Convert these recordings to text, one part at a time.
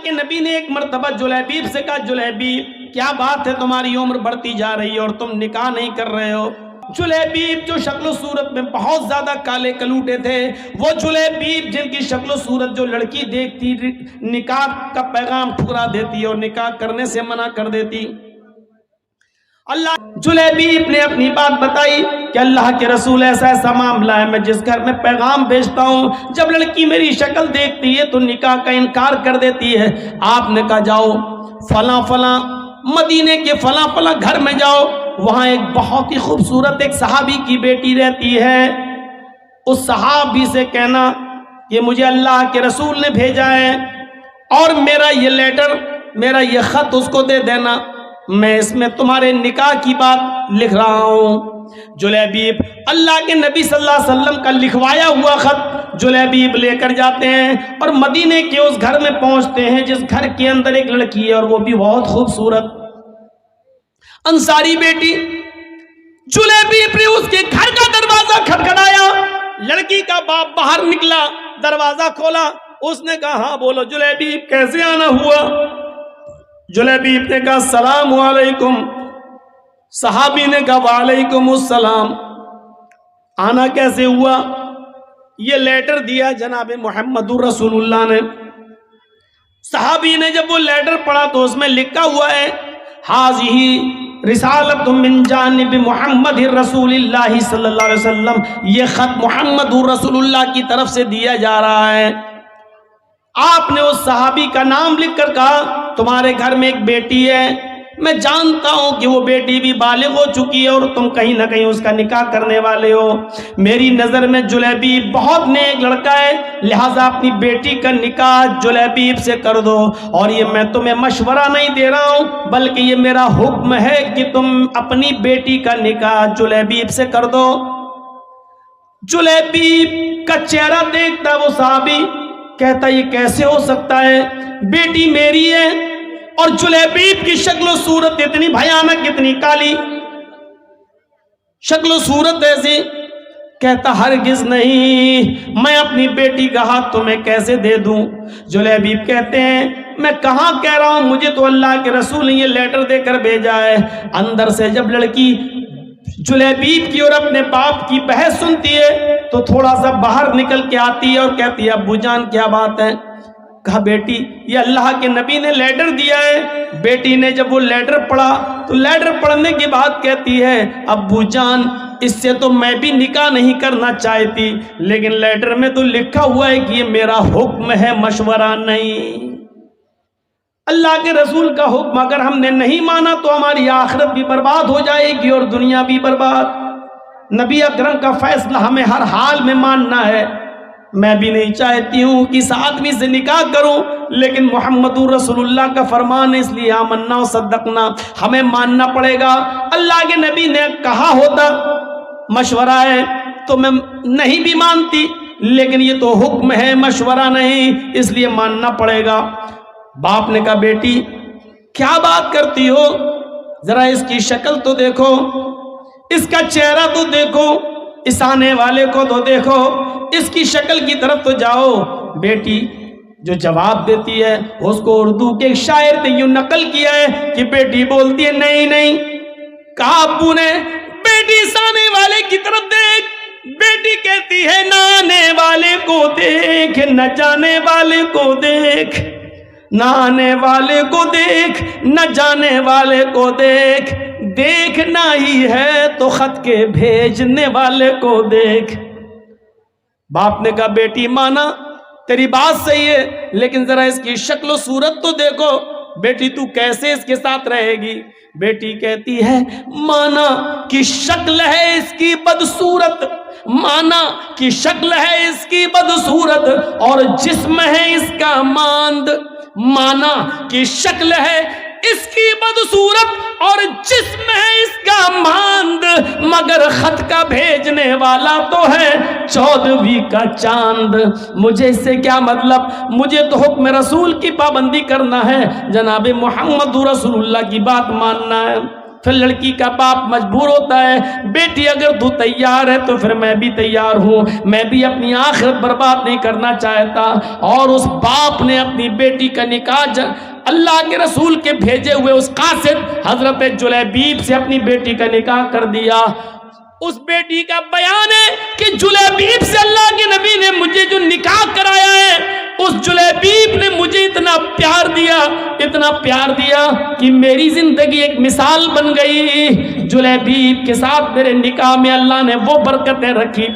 کے نبی نے ایک مرتبہ جلیبیب سے کہا جلیبیب کیا بات ہے تمہاری عمر بڑھتی جا رہی ہے اور تم نکاح نہیں کر رہے ہو؟ جلیبیب جو شکل و صورت میں بہت زیادہ کالے کلوٹے تھے، وہ جلیبیب جن کی شکل و صورت جو لڑکی دیکھتی نکاح کا پیغام ٹھکرا دیتی اور نکاح کرنے سے منع کر دیتی۔ اللہ جلیبیب نے اپنی بات بتائی کہ اللہ کے رسول ایسا ایسا معاملہ ہے، میں جس گھر میں پیغام بھیجتا ہوں جب لڑکی میری شکل دیکھتی ہے تو نکاح کا انکار کر دیتی ہے۔ آپ نے کہا جاؤ فلاں فلاں مدینے کے فلاں فلاں گھر میں جاؤ، وہاں ایک بہت ہی خوبصورت ایک صحابی کی بیٹی رہتی ہے، اس صحابی سے کہنا کہ مجھے اللہ کے رسول نے بھیجا ہے اور میرا یہ لیٹر، میرا یہ خط اس کو دے دینا، میں اس میں تمہارے نکاح کی بات لکھ رہا ہوں۔ جلیبیب اللہ کے نبی صلی اللہ علیہ وسلم کا لکھوایا ہوا خط جلیبیب لے کر جاتے ہیں اور مدینے کے اس گھر میں پہنچتے ہیں جس گھر کے اندر ایک لڑکی ہے اور وہ بھی بہت خوبصورت انصاری بیٹی۔ جلیبیب نے اس کے گھر کا دروازہ کھٹکھٹایا، لڑکی کا باپ باہر نکلا، دروازہ کھولا، اس نے کہا ہاں بولو جلیبیب کیسے آنا ہوا؟ جلیبیب نے کہا السلام علیکم۔ صحابی نے کہا وعلیکم السلام۔ آنا کیسے ہوا؟ یہ لیٹر دیا جناب محمد رسول اللہ نے۔ صحابی نے جب وہ لیٹر پڑھا تو اس میں لکھا ہوا ہے حاضی رسالت من جانب محمد رسول اللہ صلی اللہ علیہ وسلم، یہ خط محمد رسول اللہ کی طرف سے دیا جا رہا ہے۔ آپ نے اس صحابی کا نام لکھ کر کہا تمہارے گھر میں ایک بیٹی ہے، میں جانتا ہوں کہ وہ بیٹی بھی بالغ ہو چکی ہے اور تم کہیں نہ کہیں اس کا نکاح کرنے والے ہو، میری نظر میں جلیبیب بہت نیک لڑکا ہے، لہٰذا اپنی بیٹی کا نکاح جلیبیب سے کر دو، اور یہ میں تمہیں مشورہ نہیں دے رہا ہوں بلکہ یہ میرا حکم ہے کہ تم اپنی بیٹی کا نکاح جلیبیب سے کر دو۔ جلیبیب کا چہرہ دیکھتا وہ صحابی، کہتا یہ کیسے ہو سکتا ہے، بیٹی میری ہے اور جلیبیب کی شکل و صورت اتنی بھیانک، اتنی کالی شکل و صورت ایسی، کہتا ہرگز نہیں، میں اپنی بیٹی کا ہاتھ تمہیں کیسے دے دوں؟ جلیبیب کہتے ہیں میں کہاں کہہ رہا ہوں، مجھے تو اللہ کے رسول نے یہ لیٹر دے کر بھیجا ہے۔ اندر سے جب لڑکی جلیبیب کی اور اپنے باپ کی بحث سنتی ہے تو تھوڑا سا باہر نکل کے آتی ہے اور کہتی ہے ابو جان کیا بات ہے؟ کہا بیٹی یہ اللہ کے نبی نے لیٹر دیا ہے۔ بیٹی نے جب وہ لیٹر پڑھا تو لیٹر پڑھنے کے بعد کہتی ہے ابو جان اس سے تو میں بھی نکاح نہیں کرنا چاہتی، لیکن لیٹر میں تو لکھا ہوا ہے کہ یہ میرا حکم ہے، مشورہ نہیں۔ اللہ کے رسول کا حکم اگر ہم نے نہیں مانا تو ہماری آخرت بھی برباد ہو جائے گی اور دنیا بھی برباد۔ نبی اکرم کا فیصلہ ہمیں ہر حال میں ماننا ہے۔ میں بھی نہیں چاہتی ہوں کہ اس آدمی سے نکاح کروں، لیکن محمد رسول اللہ کا فرمان ہے، اس لیے آمنا و صدقنا، ہمیں ماننا پڑے گا۔ اللہ کے نبی نے کہا ہوتا مشورہ ہے تو میں نہیں بھی مانتی، لیکن یہ تو حکم ہے، مشورہ نہیں، اس لیے ماننا پڑے گا۔ باپ نے کہا بیٹی کیا بات کرتی ہو، ذرا اس کی شکل تو دیکھو، اس کا چہرہ تو دیکھو، اس آنے والے کو تو دیکھو، اس کی شکل کی طرف تو جاؤ۔ بیٹی جو جواب دیتی ہے اس کو اردو کے ایک شاعر نے یوں نقل کیا ہے کہ بیٹی بولتی ہے نہیں نہیں، کہا ابو نے بیٹی اس آنے والے کی طرف دیکھ، بیٹی کہتی ہے نہ آنے والے کو دیکھ، نہ جانے والے کو دیکھ، نہ آنے والے کو دیکھ، نہ جانے والے کو دیکھ، دیکھنا ہی ہے تو خط کے بھیجنے والے کو دیکھ۔ باپ نے کہا بیٹی مانا تیری بات صحیح ہے، لیکن ذرا اس کی شکل و صورت تو دیکھو، بیٹی تو کیسے اس کے ساتھ رہے گی؟ بیٹی کہتی ہے مانا کی شکل ہے اس کی بدصورت، مانا کی شکل ہے اس کی بدصورت اور جسم ہے اس کا ماند، مانا کی شکل ہے اس کی بدصورت اور جسم ہے اس کا ماند، مگر خط کا بھیجنے والا تو ہے 14ویں کا چاند۔ مجھے اس سے کیا مطلب، مجھے تو حکم رسول کی پابندی کرنا ہے، جناب محمد رسول اللہ کی بات ماننا ہے۔ پھر لڑکی کا باپ مجبور ہوتا ہے، بیٹی اگر تو تیار ہے تو پھر میں بھی تیار ہوں، میں بھی اپنی آخرت برباد نہیں کرنا چاہتا۔ اور اس باپ نے اپنی بیٹی کا نکاح اللہ کے رسول کے بھیجے ہوئے اس قاصد حضرت جلیبیب سے اپنی بیٹی کا نکاح کر دیا۔ اس بیٹی کا بیان ہے کہ جلیبیب سے اللہ کے نبی نے مجھے جو نکاح کرایا ہے، اس جلیبیب نے مجھے اتنا پیار دیا کہ میری زندگی ایک مثال بن گئی۔ جلیبیب کے ساتھ میرے نکاح میں اللہ نے وہ برکتیں رکھی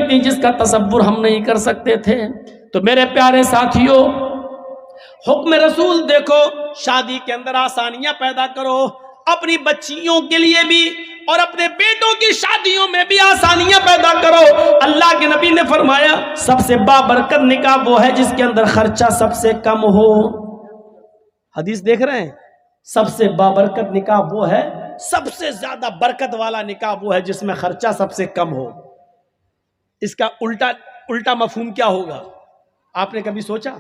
تھی جس کا تصور ہم نہیں کر سکتے تھے۔ تو میرے پیارے ساتھیوں، حکم رسول دیکھو، شادی کے اندر آسانیاں پیدا کرو، اپنی بچیوں کے لیے بھی اور اپنے بیٹوں کی شادیوں میں بھی آسانیاں پیدا کرو۔ اللہ کے نبی نے فرمایا سب سے بابرکت نکاح وہ ہے جس کے اندر خرچہ سب سے کم ہو۔ حدیث دیکھ رہے ہیں، سب سے بابرکت نکاح وہ ہے، سب سے زیادہ برکت والا نکاح وہ ہے جس میں خرچہ سب سے کم ہو۔ اس کا الٹا مفہوم کیا ہوگا؟ آپ نے کبھی سوچا؟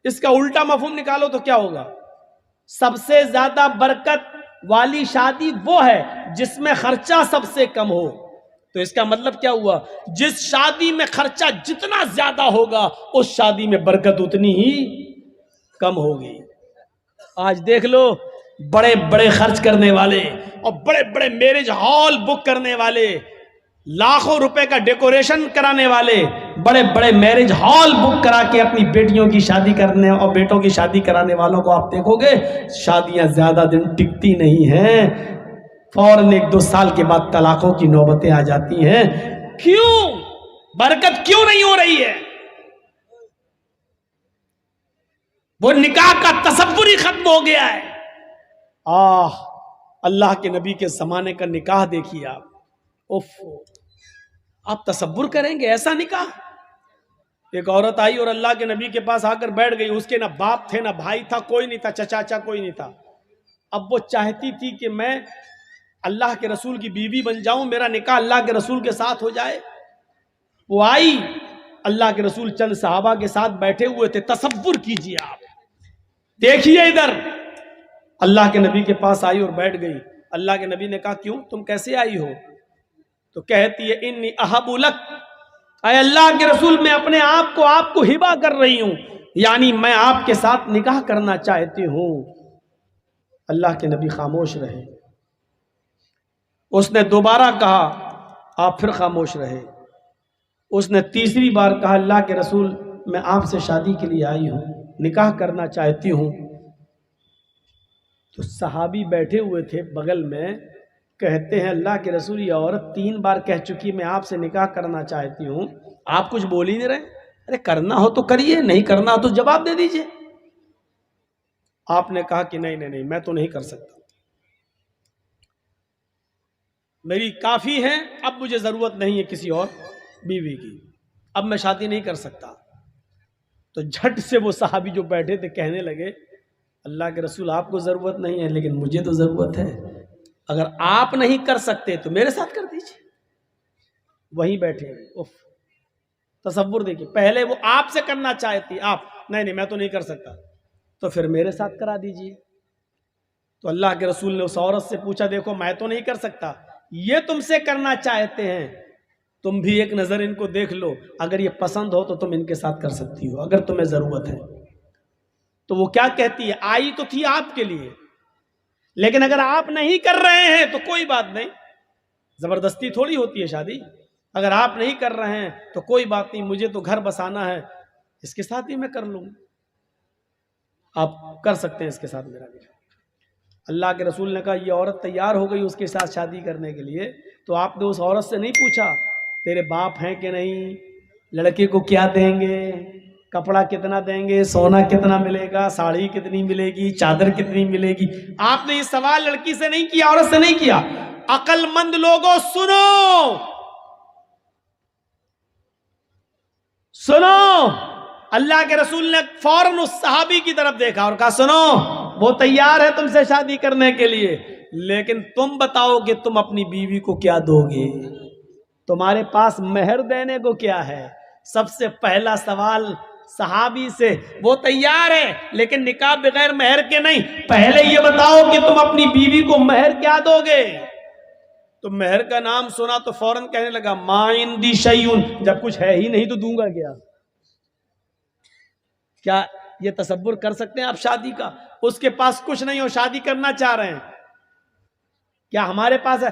اس کا الٹا مفہوم نکالو تو کیا ہوگا؟ سب سے زیادہ برکت والی شادی وہ ہے جس میں خرچہ سب سے کم ہو۔ تو اس کا مطلب کیا ہوا؟ جس شادی میں خرچہ جتنا زیادہ ہوگا اس شادی میں برکت اتنی ہی کم ہوگی۔ آج دیکھ لو، بڑے بڑے خرچ کرنے والے اور بڑے بڑے میرج ہال بک کرنے والے، لاکھوں روپے کا ڈیکوریشن کرانے والے، بڑے بڑے میرج ہال بک کرا کے اپنی بیٹیوں کی شادی کرنے اور بیٹوں کی شادی کرانے والوں کو آپ دیکھو گے، شادیاں زیادہ دن ٹکتی نہیں ہیں، فوراً 1-2 سال کے بعد طلاقوں کی نوبتیں آ جاتی ہیں۔ کیوں؟ برکت کیوں نہیں ہو رہی ہے؟ وہ نکاح کا تصور ہی ختم ہو گیا ہے۔ اللہ کے نبی کے زمانے کا نکاح دیکھیے آپ تصور کریں گے ایسا نکاح؟ ایک عورت آئی اور اللہ کے نبی کے پاس آ کر بیٹھ گئی، اس کے نہ باپ تھے نہ بھائی تھا، کوئی نہیں تھا، چچا کوئی نہیں تھا۔ اب وہ چاہتی تھی کہ میں اللہ کے رسول کی بیوی بن جاؤں، میرا نکاح اللہ کے رسول کے ساتھ ہو جائے۔ وہ آئی، اللہ کے رسول چند صحابہ کے ساتھ بیٹھے ہوئے تھے، تصور کیجئے آپ، دیکھیے ادھر، اللہ کے نبی کے پاس آئی اور بیٹھ گئی۔ اللہ کے نبی نے کہا کیوں، تم کیسے آئی ہو؟ تو کہتی ہے انی احب لک، اے اللہ کے رسول میں اپنے آپ کو ہبہ کر رہی ہوں، یعنی میں آپ کے ساتھ نکاح کرنا چاہتی ہوں۔ اللہ کے نبی خاموش رہے۔ اس نے دوبارہ کہا، آپ پھر خاموش رہے۔ اس نے تیسری بار کہا اللہ کے رسول میں آپ سے شادی کے لیے آئی ہوں، نکاح کرنا چاہتی ہوں۔ تو صحابی بیٹھے ہوئے تھے بغل میں، کہتے ہیں اللہ کے رسول یہ عورت 3 بار کہہ چکی میں آپ سے نکاح کرنا چاہتی ہوں، آپ کچھ بول ہی نہیں رہے۔ ارے کرنا ہو تو کریے، نہیں کرنا ہو تو جواب دے دیجئے۔ آپ نے کہا کہ نہیں میں تو نہیں کر سکتا، میری کافی ہے، اب مجھے ضرورت نہیں ہے کسی اور بیوی کی، اب میں شادی نہیں کر سکتا۔ تو جھٹ سے وہ صحابی جو بیٹھے تھے کہنے لگے اللہ کے رسول آپ کو ضرورت نہیں ہے لیکن مجھے تو ضرورت ہے، اگر آپ نہیں کر سکتے تو میرے ساتھ کر دیجئے۔ وہیں بیٹھے، تصور دیکھیے، پہلے وہ آپ سے کرنا چاہتی، آپ نہیں میں تو نہیں کر سکتا، تو پھر میرے ساتھ کرا دیجئے۔ تو اللہ کے رسول نے اس عورت سے پوچھا دیکھو میں تو نہیں کر سکتا، یہ تم سے کرنا چاہتے ہیں، تم بھی ایک نظر ان کو دیکھ لو، اگر یہ پسند ہو تو تم ان کے ساتھ کر سکتی ہو اگر تمہیں ضرورت ہے۔ تو وہ کیا کہتی ہے، آئی تو تھی آپ کے لیے، لیکن اگر آپ نہیں کر رہے ہیں تو کوئی بات نہیں، زبردستی تھوڑی ہوتی ہے شادی، اگر آپ نہیں کر رہے ہیں تو کوئی بات نہیں، مجھے تو گھر بسانا ہے، اس کے ساتھ ہی میں کر لوں، آپ کر سکتے ہیں اس کے ساتھ میرا بھی۔ اللہ کے رسول نے کہا یہ عورت تیار ہو گئی اس کے ساتھ شادی کرنے کے لیے، تو آپ نے اس عورت سے نہیں پوچھا تیرے باپ ہیں کہ نہیں، لڑکے کو کیا دیں گے، کپڑا کتنا دیں گے، سونا کتنا ملے گا، ساڑی کتنی ملے گی، چادر کتنی ملے گی؟ آپ نے یہ سوال لڑکی سے نہیں کیا، عورت سے نہیں کیا۔ عقل مند لوگوں سنو، اللہ کے رسول نے فوراً اس صحابی کی طرف دیکھا اور کہا سنو، وہ تیار ہے تم سے شادی کرنے کے لیے، لیکن تم بتاؤ کہ تم اپنی بیوی کو کیا دو گے، تمہارے پاس مہر دینے کو کیا ہے؟ سب سے پہلا سوال صحابی سے، وہ تیار ہے لیکن نکاح بغیر مہر کے نہیں. پہلے یہ بتاؤ کہ تم اپنی بیوی کو مہر کیا دو گے؟ تو مہر کا نام سنا تو فوراً کہنے لگا ما عندی شیئن، جب کچھ ہے ہی نہیں تو دوں گا کیا؟ کیا یہ تصور کر سکتے ہیں آپ شادی کا؟ اس کے پاس کچھ نہیں ہو، شادی کرنا چاہ رہے ہیں، کیا ہمارے پاس ہے؟